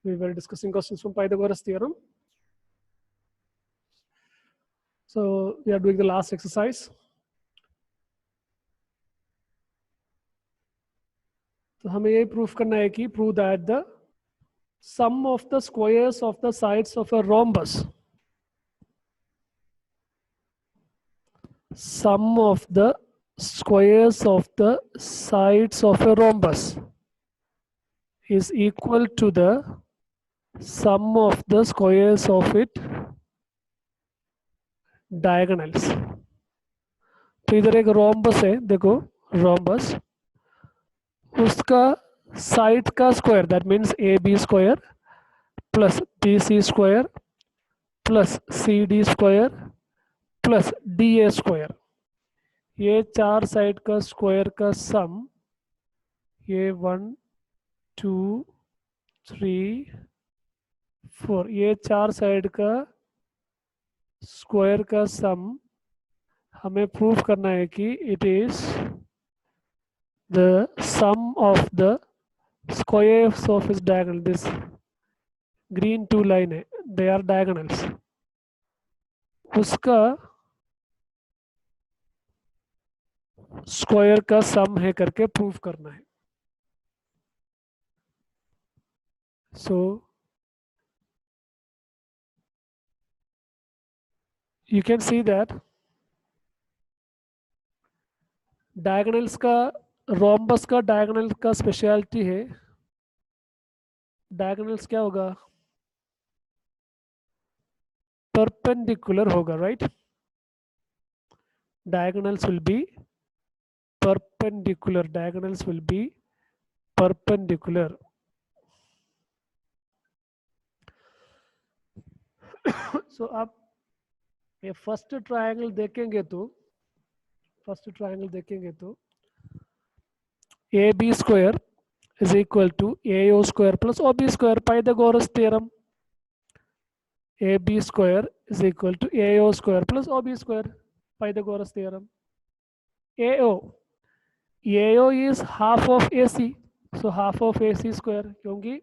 We were discussing questions from Pythagoras theorem. So we are doing the last exercise. तो हमें ये proof करना है कि prove that the sum of the squares of the sides of a rhombus, sum of the squares of the sides of a rhombus is equal to the sum of the squares of its diagonals. तो इधर एक rhombus है, देखो rhombus, उसका side का square that means A B square plus B C square plus C D square plus D A square, ये चार side का स्क्वायर का सम, ये 1 2 3 4, ये चार साइड का स्क्वायर का सम हमें प्रूफ करना है कि it is the sum of the squares of इस diagonal. This green two line है, दे आर डायगोनल्स, उसका स्क्वायर का सम है करके प्रूफ करना है. So you can see that diagonals का, रोम्बस का डायगोनल का स्पेशलिटी है, डायगोनल्स क्या होगा, परपेंडिकुलर होगा, right. Diagonals will be perpendicular, diagonals will be perpendicular. So आप ये फर्स्ट ट्रायंगल देखेंगे तो A B square is equal to A O square plus O B square, Pythagoras theorem. A B square is equal to A O square plus O B square, Pythagoras theorem. AO is half of AC, so half of AC square, क्योंकि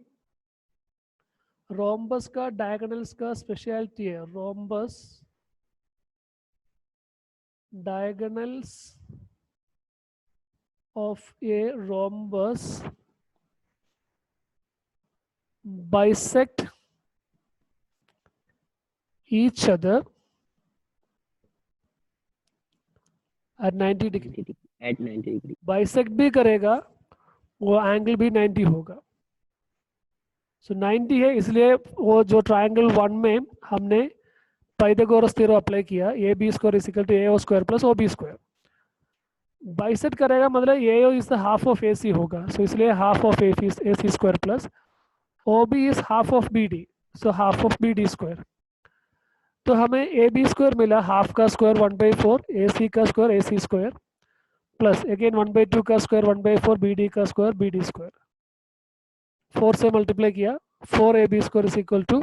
rhombus का diagonals का speciality है. Rhombus diagonals of a rhombus bisect each other at 90 degree. at 90 degree. Bisect भी करेगा, वो angle भी 90 होगा. सो 90 है, इसलिए वो जो ट्रायंगल 1 में हमने पाइथागोरस थ्योरम अप्लाई किया, A B square is equal to A O square plus O B square. Bisect करेगा मतलब A O is the half of A C होगा, सो इसलिए half of A C square plus O B is half of B D, so half of B D square. तो हमें A B square मिला, half का square 1/4, A C का square A C square plus again 1/2 का square 1/4 B D का square B D square. 4 से multiply किया, 4 A B square is equal to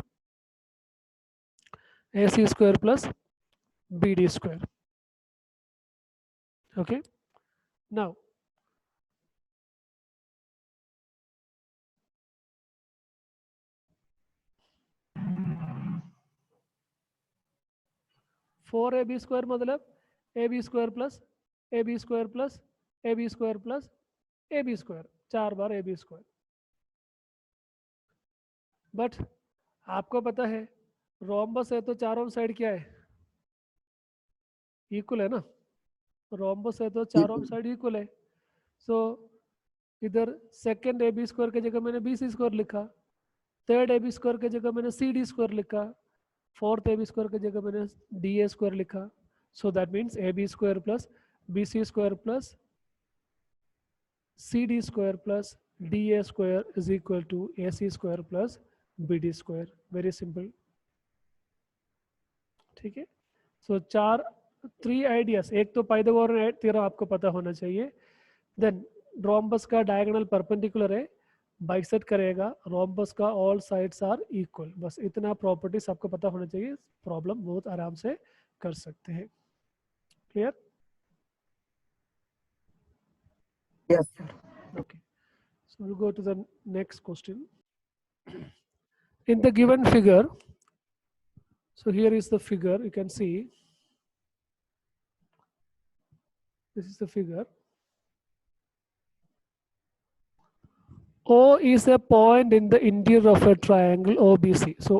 A C square plus B D square. Okay, now four A B square मतलब A B square plus A B square plus A B square plus A B square, 4 बार A B square. But आपको पता है rhombus है तो चारों side क्या है, इक्वल है ना. रोम्बस है तो चारों साइड इक्वल है. सो इधर सेकेंड ए बी स्क्वायर की जगह मैंने बी सी स्क्वायर लिखा, थर्ड ए बी स्क्वायर की जगह मैंने सी डी स्क्वायर लिखा, फोर्थ ए बी स्क्वायर की जगह मैंने डी ए स्क्वायर लिखा. So that means A B square plus B C square plus C D square plus D A square is equal to A C square plus B D square. Very simple, ठीक है. सो 3 ideas, एक तो Pythagoras theorem आपको पता होना चाहिए. Then rhombus का diagonal perpendicular है, बाइसेक्ट करेगा, रोम्बस का ऑल साइड्स आर इक्वल. बस इतना प्रॉपर्टीज आपको पता होना चाहिए, प्रॉब्लम बहुत आराम से कर सकते हैं. Clear? Yes, sir. Okay, so we'll go to the next question. In the given figure, so here is the figure, you can see, this is the figure. O is a point in the interior of a triangle OBC. So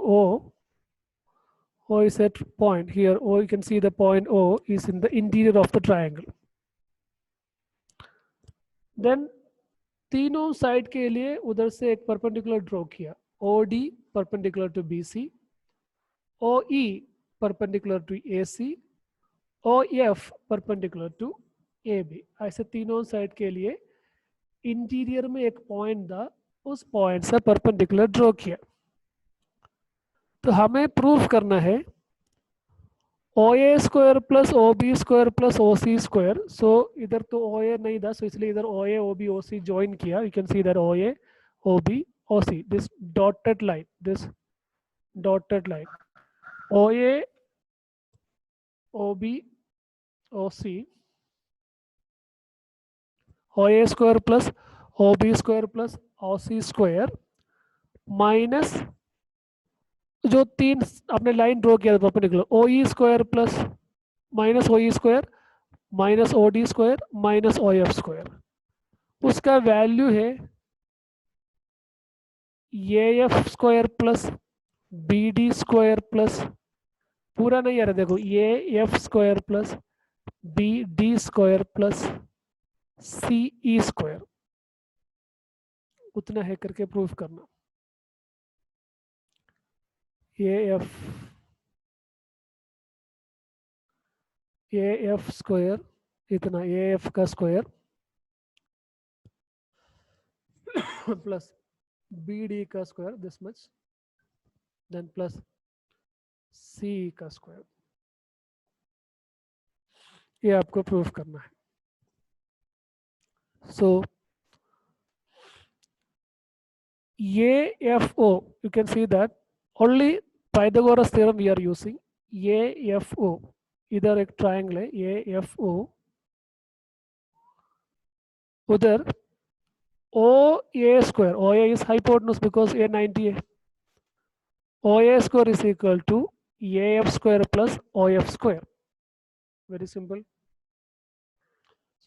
O is a point here. O, you can see the point O is in the interior of the triangle. Then तीनों side के लिए उधर से एक perpendicular draw किया. OD perpendicular to BC, OE perpendicular to AC, OF perpendicular to AB. ऐसे तीनों side के लिए इंटीरियर में एक पॉइंट था, उस पॉइंट से परपेंडिकुलर ड्रॉ किया. तो हमें प्रूफ करना है OA square plus OB square plus OC square. So इधर तो OA नहीं था, सो इसलिए इधर OA OB OC ज्वाइन किया. You can see that OA OB OC, this dotted line, this dotted line, OA OB OC, OA square plus OB square plus OC square minus जो तीन आपने लाइन ड्रॉ किया था perpendicular, OE square plus minus OE square minus OD square minus OF square. उसका value है AF square plus BD square plus, पूरा नहीं आ रहा देखो, AF square plus BD square plus CE square. उतना है करके प्रूफ करना. AF स्क्वायर इतना, AF का स्क्वायर प्लस BD का square this much, then plus CE का स्क्वायर. ये आपको प्रूफ करना है. सो AFO, you can see that only Pythagoras theorem we are using. AFO, इधर एक ट्रायंगल है AFO, उधर OA square, OA is hypotenuse because A 90 है. OA square is equal to AF square plus OF square. Very simple.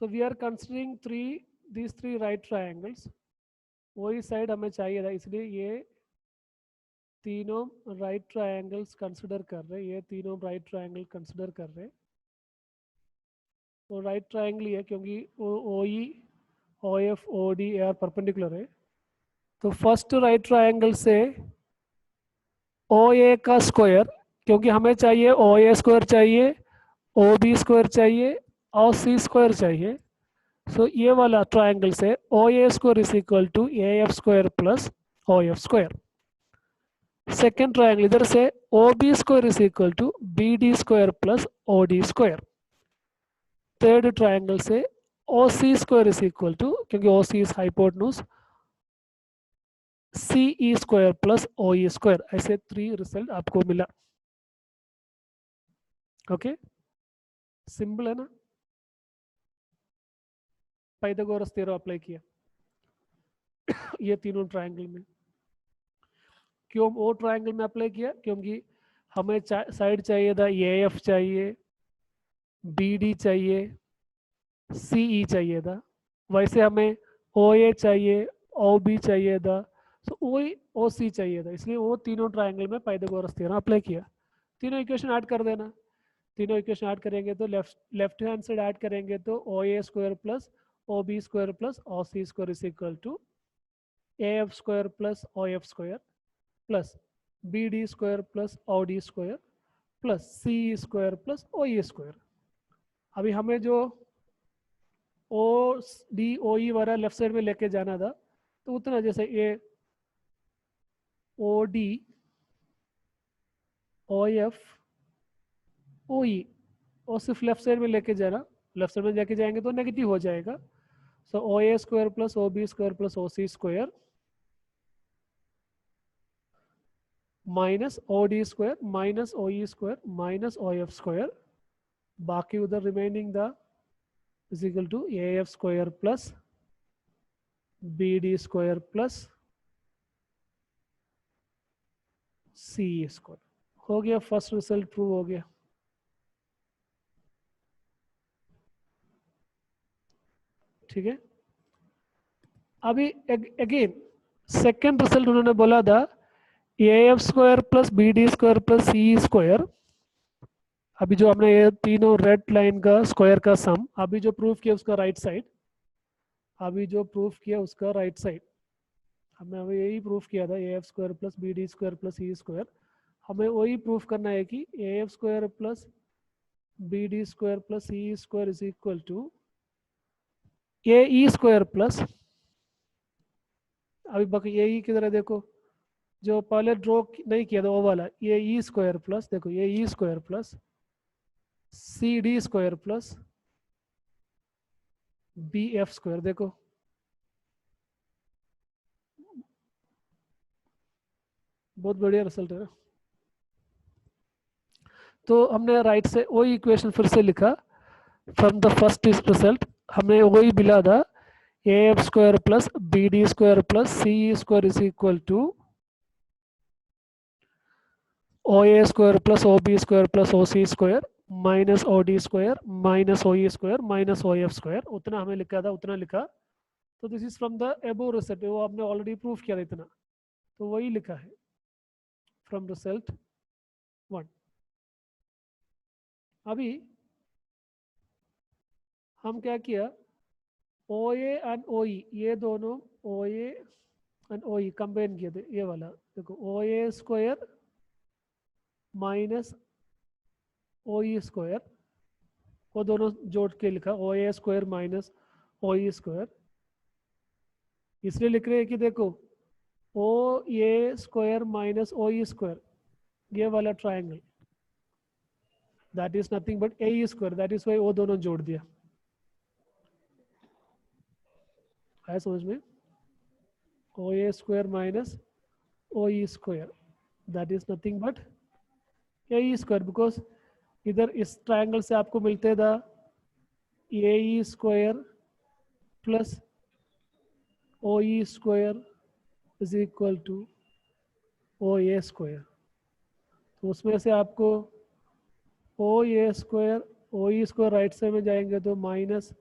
So we are considering these three right triangles. वही side हमें चाहिए था, इसलिए ये तीनों राइट ट्रायंगल्स कंसिडर कर रहे, ये तीनों राइट ट्रायंगल कंसिडर कर रहे. तो राइट ट्रायंगल ही है क्योंकि OE OF OD AR perpendicular है. तो फर्स्ट राइट ट्रायंगल से OA का स्क्वायर, क्योंकि हमें चाहिए OA स्क्वायर चाहिए, OB स्क्वायर चाहिए और C स्क्वायर चाहिए. सो ये वाला ट्रायंगल से OA square is equal to AF square plus OF square. Second triangle इधर से OB square is equal to BD square plus OD square. Third triangle से OC square is equal to, क्योंकि OC is hypotenuse, CE square plus OE square. ऐसे 3 result आपको मिला. Okay, simple है ना. Pythagoras theorem apply किया ये तीनों ट्रायंगल में. क्यों वो ट्रायंगल में अप्लाई किया? क्योंकि हमें साइड चाहिए था, AF चाहिए, BD चाहिए, CE चाहिए था. वैसे हमें OA चाहिए, OB चाहिए था, तो OC चाहिए था. इसलिए वो तीनों ट्रायंगल में पाइथागोरस थ्योरम अप्लाई किया. तीनों इक्वेशन ऐड कर देना. तीनों इक्वेशन ऐड करेंगे तो लेफ्ट हैंड साइड ऐड करेंगे तो OA square plus OB square plus OC square is equal to AF square plus OF square plus BD square plus OD square plus CE square plus OE square. अभी हमें जो OD OE वाला left side में लेके जाना था, तो उतना जैसे ये OD OF OE और सिर्फ लेफ्ट साइड में लेके जाना, लेफ्ट साइड में लेके जाएंगे तो नेगेटिव हो जाएगा. So OA square plus OB square plus OC square minus OD square minus OE square minus OF square. बाकी उधर remaining the is equal to AF square plus BD square plus C square. हो गया, first result prove हो गया। ठीक है, अभी again second result उन्होंने बोला था A F square plus B D square plus C square. अभी जो हमने ये तीनों रेड लाइन का स्क्वायर का सम अभी जो प्रूफ किया उसका राइट साइड, अभी जो प्रूफ किया उसका राइट साइड, हमने अभी यही प्रूफ किया था A F square plus B D square plus C square. हमें वही प्रूफ करना है कि A F square plus B D square plus C square is equal to A E square plus, अभी बाकी ए ई किधर है देखो, जो पहले ड्रॉ नहीं किया था वो वाला, ए ई स्क्वायर प्लस, देखो A E square plus C D square plus B F square. देखो बहुत बढ़िया रिजल्ट है ना। तो हमने राइट से वही इक्वेशन फिर से लिखा, फ्रॉम द फर्स्ट रिजल्ट हमें वही मिला था A F square plus B D square plus C square is equal to O A square plus O B square plus O C square minus O D square minus O E square minus O F square. उतना हमें लिखा था, उतना लिखा। तो this is from the above result, वो आपने already proof किया था इतना, तो वही लिखा है फ्रॉम रिजल्ट 1। अभी हम क्या किया, ओ ए एंड ओ ई, ये दोनों ओ A and O E combine किए थे, ये वाला देखो O A square minus O E square, वो दोनों जोड़ के लिखा O A square minus O E square. इसलिए लिख रहे हैं कि देखो O A square minus O E square, ये वाला triangle that is nothing but A E square, that is why वो दोनों जोड़ दिया। आया समझ में, O A square minus O E square that is nothing but A E square, because इधर इस ट्राइंगल से आपको मिलते था A E square plus O E square is equal to O A square. तो उसमें से आपको O A square O E square right side में जाएंगे तो माइनस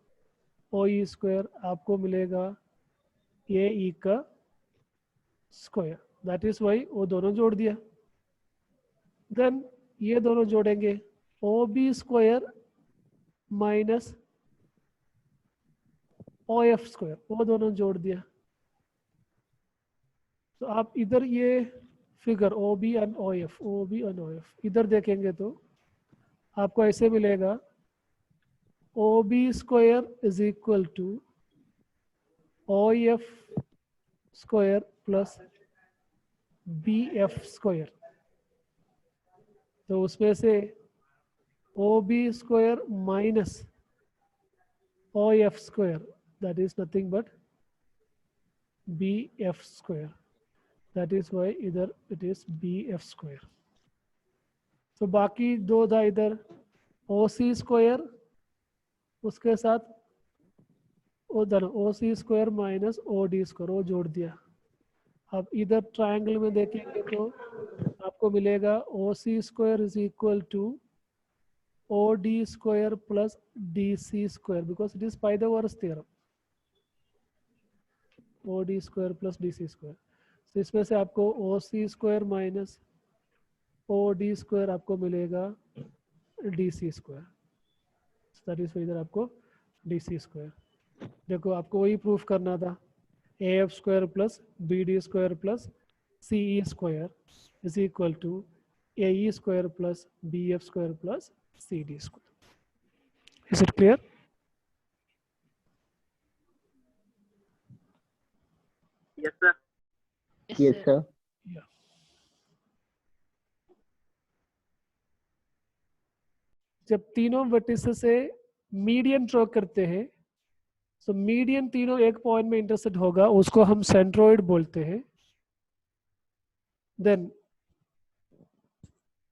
ओ ई स्क्वायर आपको मिलेगा ए ई का स्क्वायर, दैट इज वाई वो दोनों जोड़ दिया। देन ये दोनों जोड़ेंगे O B square minus O F square, वो दोनों जोड़ दिया। तो आप इधर ये figure O B and O F, O B and O F इधर देखेंगे तो आपको ऐसे मिलेगा O B square is equal to O F square plus B F square. तो उसमें से O B square minus O F square that is nothing but B F square, that is why इधर it is B F square. तो बाकी दो था इधर ओ C square, उसके साथ उधर O C square minus O D square, वो जोड़ दिया। अब इधर ट्रायंगल में देखेंगे तो आपको मिलेगा O C square is equal to O D square plus D C square, because it is Pythagoras theorem, O D square plus D C square. तो इसमें से आपको O C square minus O D square आपको मिलेगा D C square, that is इधर आपको D C square. देखो आपको वही प्रूफ करना था, A F square plus B D square plus C E square is equal to A E square plus B F square plus C D square. Is it clear? Yes, sir. Yes, sir. Yeah. जब तीनों vertices से median draw करते हैं, तो median तीनों एक point में intersect होगा, उसको हम सेंट्रोइड बोलते हैं। देन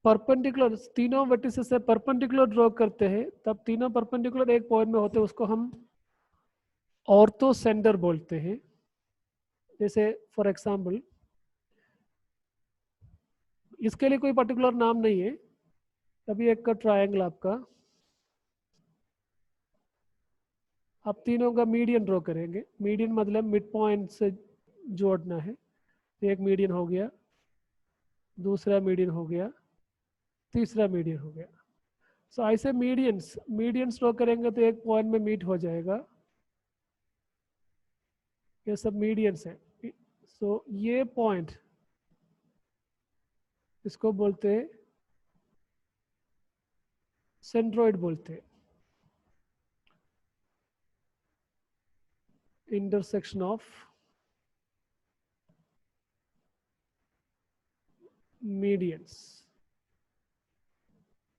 परपेंडिकुलर, तीनों वर्टिसेस से परपेंडिकुलर ड्रॉ करते हैं, तब तीनों परपेंडिकुलर एक पॉइंट में होते हैं, उसको हम ऑर्थो सेंटर बोलते हैं। जैसे फॉर एग्जांपल इसके लिए कोई पर्टिकुलर नाम नहीं है। अभी एक का ट्रायंगल आपका, आप तीनों का मीडियन ड्रॉ करेंगे। मीडियन मतलब मिड पॉइंट से जोड़ना है। एक मीडियन हो गया, दूसरा मीडियन हो गया, तीसरा मीडियन हो गया। सो ऐसे मीडियंस ड्रॉ करेंगे तो एक पॉइंट में मीट हो जाएगा। ये सब मीडियंस हैं। सो ये पॉइंट, इसको बोलते हैं सेंट्रोइड बोलते हैं, इंटरसेक्शन ऑफ मीडियंस।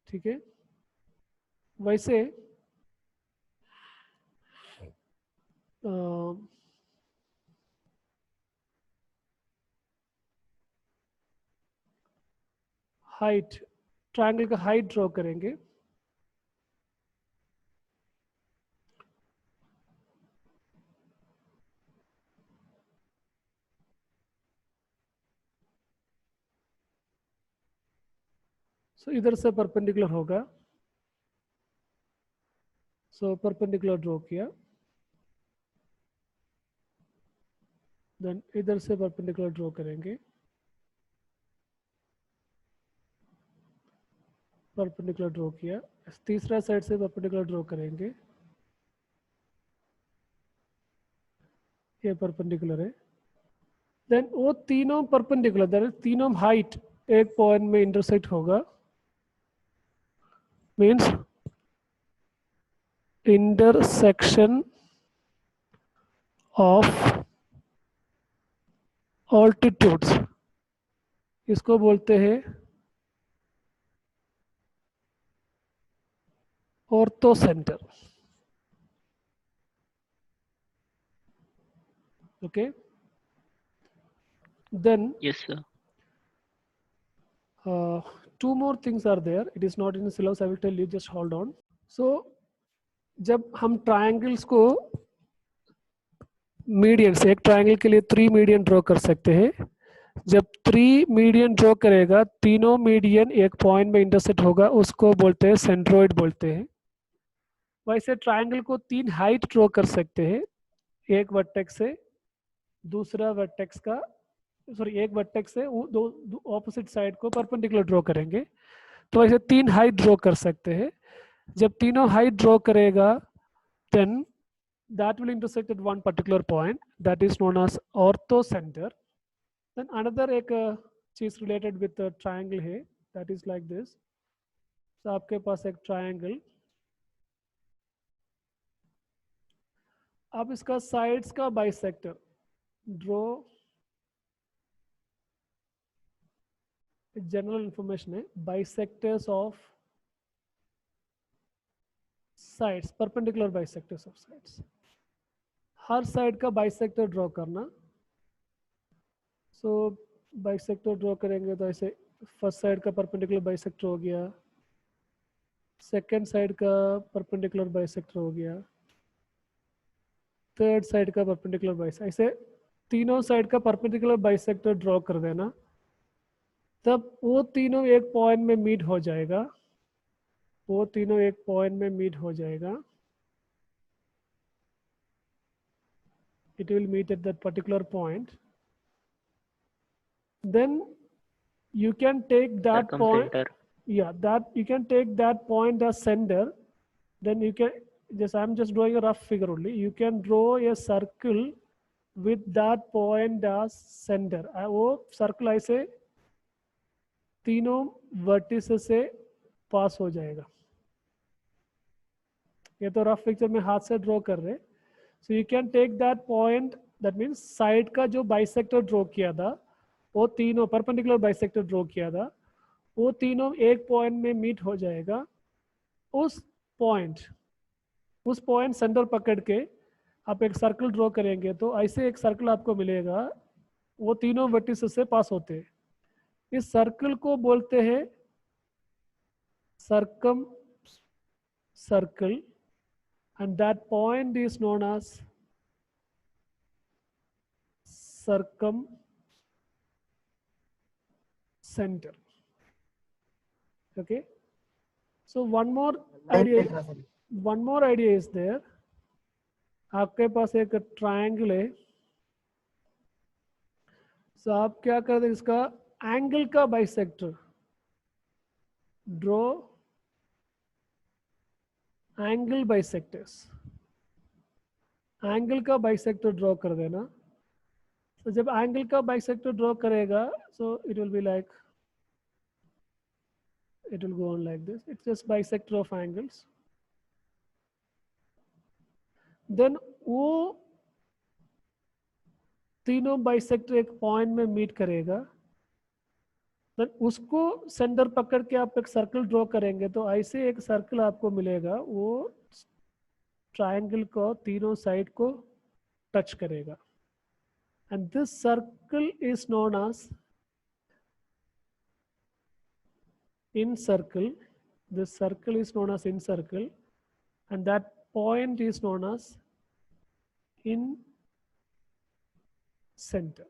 ठीक है। वैसे हाइट, ट्रायंगल का हाइट ड्रॉ करेंगे। सो इधर से परपेंडिकुलर होगा। सो परपेंडिकुलर ड्रॉ किया, देन इधर से परपेंडिकुलर ड्रॉ करेंगे, परपेंडिकुलर ड्रॉ किया। तीसरा साइड से परपेंडिकुलर ड्रॉ करेंगे, ये परपेंडिकुलर है। देन वो तीनों परपेंडिकुलर, दैट इज तीनों हाइट एक पॉइंट में इंटरसेक्ट होगा। मीन्स इंटरसेक्शन ऑफ ऑल्टीट्यूड्स, इसको बोलते हैं orthocentre. Okay, then Yes, sir. two more things are there. It is not in the syllabus, I will tell you, just hold on. So जब हम triangles को medians, एक triangle के लिए 3 median draw कर सकते हैं। जब 3 मीडियन ड्रॉ करेगा, तीनों मीडियन एक पॉइंट में इंटरसेक्ट होगा, उसको बोलते हैं सेंट्रोइड बोलते हैं। वैसे ट्रायंगल को 3 हाइट ड्रॉ कर सकते हैं। एक वर्टेक्स से दूसरा वर्टेक्स का, सॉरी एक वर्टेक्स से वो दो ऑपोजिट साइड को परपेंडिकुलर ड्रॉ करेंगे, तो वैसे 3 हाइट ड्रॉ कर सकते हैं। जब तीनों हाइट ड्रॉ करेगा, then that will intersect at one particular point, that is known as orthocenter. Then another एक चीज related with the triangle है, that is like this. So आपके पास एक triangle, अब इसका sides का bisector draw, general information है, bisectors of sides, perpendicular bisectors of sides। Her side का बाइसेक्टर ड्रॉ करना। सो बाइसेक्टर ड्रॉ करेंगे तो ऐसे फर्स्ट साइड का परपेंडिकुलर बाइसेक्टर हो गया, सेकंड साइड का परपेंडिकुलर बाइसेक्टर हो गया, थर्ड साइड का परपेंडिकुलर बाइसेक्टर, ऐसे तीनों साइड का परपेंडिकुलर बाइसेक्टर ड्रॉ कर देना। तब वो तीनों एक पॉइंट में मीट हो जाएगा, वो तीनों एक पॉइंट में मीट हो जाएगा। It will meet at that particular point. Then you can take that point, Circumcenter. yeah, that you can take that point as center. Then you can just, I'm just drawing a rough figure only, you can draw a circle with that point as center। वो circle ऐसे तीनों vertices से पास हो जाएगा। ये तो rough picture में हाथ से ड्रॉ कर रहे। So you can take that point, that means side का जो बाइसेक्टर ड्रॉ किया था, वो तीनों परपेंडिकुलर बाइसेक्टर ड्रॉ किया था, वो तीनों एक पॉइंट में मीट हो जाएगा। उस पॉइंट सेंटर पकड़ के आप एक सर्कल ड्रॉ करेंगे, तो ऐसे एक सर्कल आपको मिलेगा, वो तीनों वर्टिसेस से पास होते हैं। इस सर्कल को बोलते हैं circum circle, and that point is known as circumcenter। Okay, so one more idea is there. आपके पास एक ट्रायंगल है, सो आप क्या कर दें, इसका एंगल का bisector draw, angle bisectors, angle का बाइसेक्टर ड्रॉ कर देना. तो जब एंगल का बाइसेक्टर ड्रॉ करेगा, so it will be like, it will go on like this. It's just bisector of angles. Then वो तीनों बाइसेक्टर एक पॉइंट में मीट करेगा. देन उसको सेंटर पकड़ के आप एक सर्कल ड्रॉ करेंगे, तो ऐसे एक सर्कल आपको मिलेगा, वो ट्रायंगल को तीनों साइड को टच करेगा. And this circle is known as in circle. This circle is known as in circle, and that point is known as in center.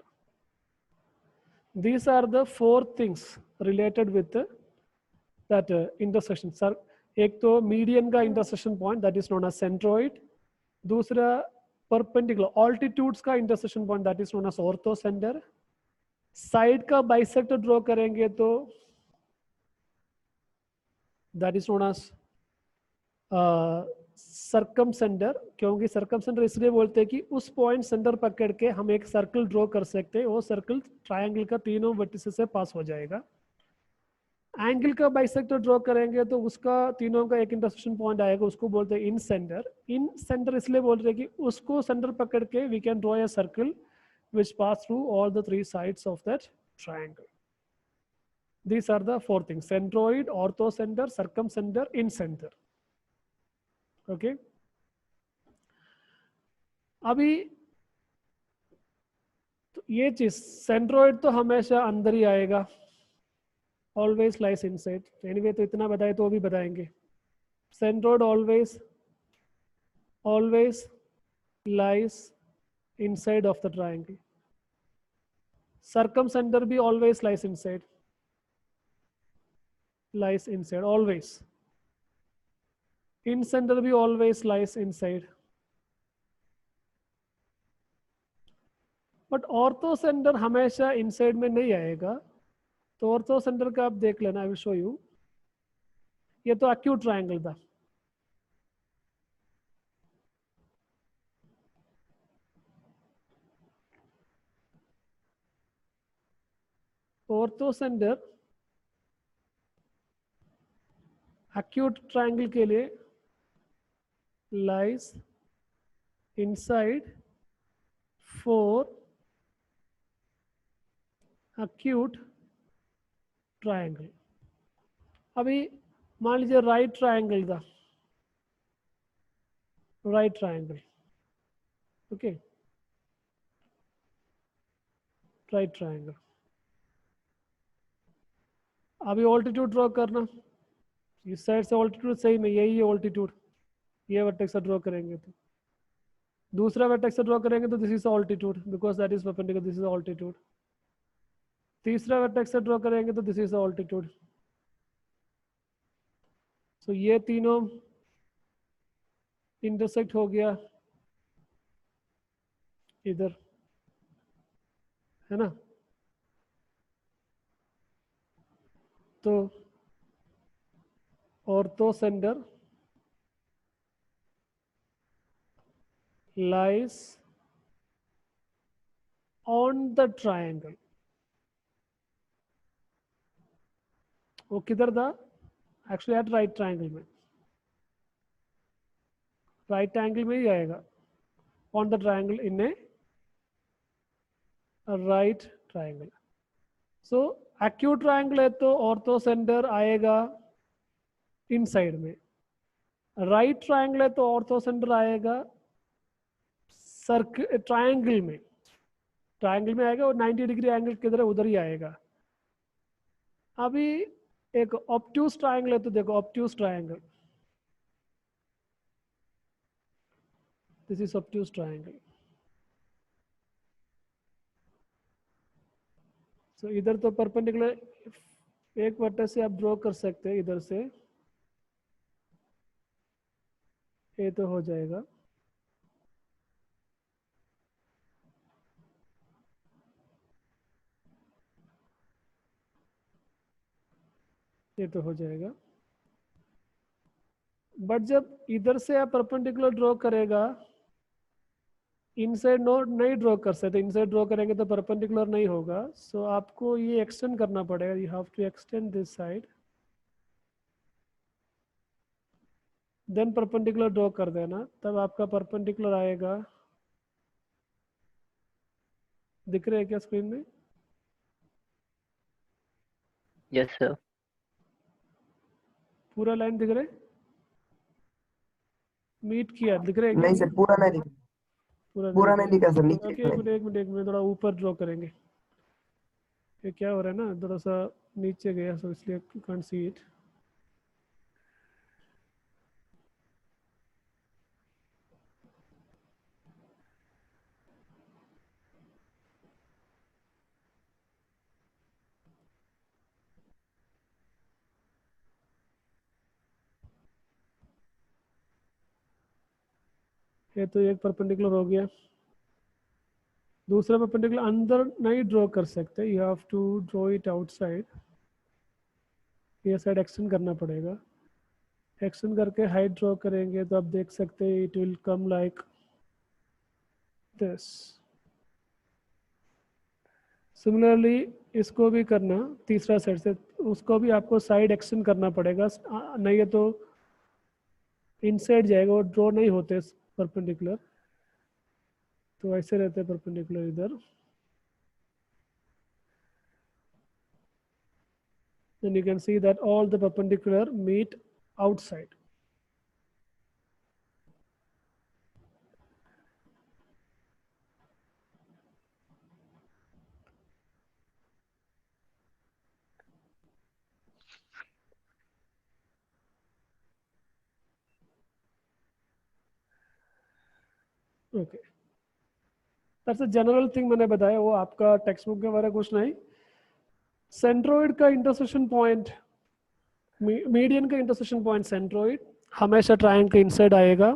These are the four things related with that intersection. Sir, एक तो median का intersection point, that is known as centroid. दूसरा perpendicular altitudes का intersection point, that is known as orthocenter. Side का bisector draw करेंगे तो that is known as सर्कमसेंटर. क्योंकि सर्कमसेंटर इसलिए बोलते हैं कि उस पॉइंट सेंटर पकड़ के हम एक सर्कल ड्रॉ कर सकते हैं, वो सर्कल ट्रायंगल का तीनों वर्टिसेस से पास हो जाएगा. एंगल का बाइसेक्टर ड्रॉ करेंगे तो उसका तीनों का एक इंटरसेक्शन पॉइंट आएगा, उसको बोलते हैं इन सेंटर. इन सेंटर इसलिए बोल रहे हैं कि उसको सेंटर पकड़ के we can draw a circle which pass through all the three sides of that triangle. These are the four things: centroid, orthocenter, circumcenter, in-center. Okay. अभी तो ये चीज सेंट्रोइड तो हमेशा अंदर ही आएगा, ऑलवेज लाइस इनसाइड. एनीवे तो इतना बताए तो भी बताएंगे. Centroid always lies inside of the triangle. Circumcentre भी always lies inside, lies inside always. In center भी always lies inside. But ortho center हमेशा inside में नहीं आएगा. तो ortho center का आप देख लेना, I will show you. ये तो acute triangle था. Ortho center acute triangle के लिए lies inside for acute triangle. अभी मान लीजिए राइट ट्रायंगल था, right triangle. Okay, right triangle. अभी ऑल्टीट्यूड ड्रॉ करना, इस साइड से ऑल्टीट्यूड सही में यही है ऑल्टीट्यूड, ये वर्टेक्स ड्रॉ करेंगे तो दूसरा वर्टेक्स ड्रॉ करेंगे तो this is altitude because that is perpendicular, this is altitude. तीसरा वर्टेक्स ड्रॉ करेंगे तो दिस इज ऑल्टीट्यूड. सो ये तीनों इंटरसेक्ट हो गया इधर, है ना. तो orthocenter lies on the triangle. वो किधर था? एक्चुअली एट राइट ट्रायंगल में, राइट ट्रायंगल में ही आएगा. On the triangle in A right triangle. So acute triangle है तो ऑर्थोसेंटर आएगा इनसाइड में. राइट ट्रायंगल है तो ऑर्थोसेंटर आएगा सर्कल ट्रायंगल में. ट्रायंगल में आएगा और 90 डिग्री एंगल किधर है उधर ही आएगा. अभी एक ऑब्ट्यूज ट्रायंगल है तो देखो obtuse triangle, this is obtuse triangle. So इधर तो परपेंडिकुलर एक वर्टेक्स से आप ड्रॉ कर सकते हैं इधर से, ये तो हो जाएगा। ये तो हो जाएगा, बट जब इधर से आप परपेंडिकुलर ड्रॉ करेगा, इनसाइड नोड नहीं ड्रॉ कर सकते, इनसाइड ड्रॉ करेंगे तो परपेंडिकुलर नहीं होगा। सो आपको ये एक्सटेंड करना पड़ेगा, you have to extend this side, then perpendicular draw कर देना, तब आपका परपेंडिकुलर आएगा। दिख रहा है क्या स्क्रीन में? Yes, sir. पूरा लाइन दिख रहा है? मीट किया दिख रहा है क्या? नहीं सर, पूरा नहीं दिखा, पूरा नहीं दिखा सर, नीचे ओके, एक मिनट थोड़ा ऊपर ड्रॉ करेंगे। ये क्या हो रहा है ना, थोड़ा सा नीचे गया, सो इसलिए कांट सी इट। ये तो एक परपेंडिकुलर हो गया, दूसरा परपेंडिकुलर अंदर नहीं ड्रॉ कर सकते, you have to draw it outside. ये साइड एक्सटेंड करना पड़ेगा, एक्सटेंड करके हाइट ड्रॉ करेंगे तो आप देख सकते हैं it will come like this. Similarly इसको भी करना, तीसरा साइड से उसको भी आपको साइड एक्सटेंड करना पड़ेगा, नहीं है तो इनसाइड जाएगा, वो ड्रॉ नहीं होते परपेंडिकुलर, तो ऐसे रहते हैं परपेंडिकुलर इधर। then you can see that all the perpendicular meet outside. Okay, that's a general thing मैंने बताया, वो आपका टेक्स्ट बुक के बारे में कुछ नहीं। सेंट्रोइड का इंटरसेक्शन पॉइंट, मीडियन का इंटरसेक्शन पॉइंट सेंट्रोइड हमेशा ट्रायंगल के इनसाइड आएगा।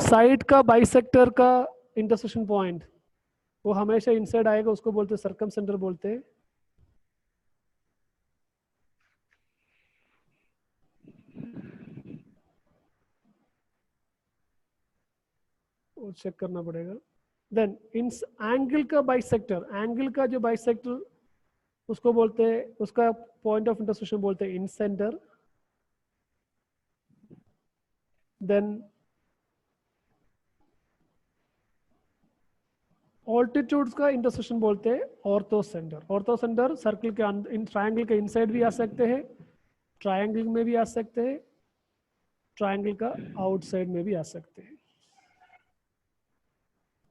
साइड का बाइसेक्टर का इंटरसेक्शन पॉइंट वो हमेशा इनसाइड आएगा, उसको बोलते हैं सर्कम सेंटर बोलते हैं। वो चेक करना पड़ेगा। देन इन एंगल का बाइसेक्टर, एंगल का जो बाइसेक्टर उसको बोलते हैं, उसका पॉइंट ऑफ इंटरसेक्शन बोलते हैं इन सेंटर। देन ऑल्टीट्यूड्स का इंटरसेक्शन बोलते हैं ortho centre. Ortho centre circle के इन ट्रायंगल के इनसाइड भी आ सकते हैं, ट्रायंगल में भी आ सकते हैं, ट्रायंगल का आउटसाइड में भी आ सकते हैं।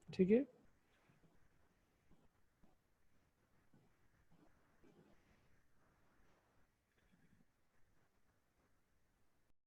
ठीक है।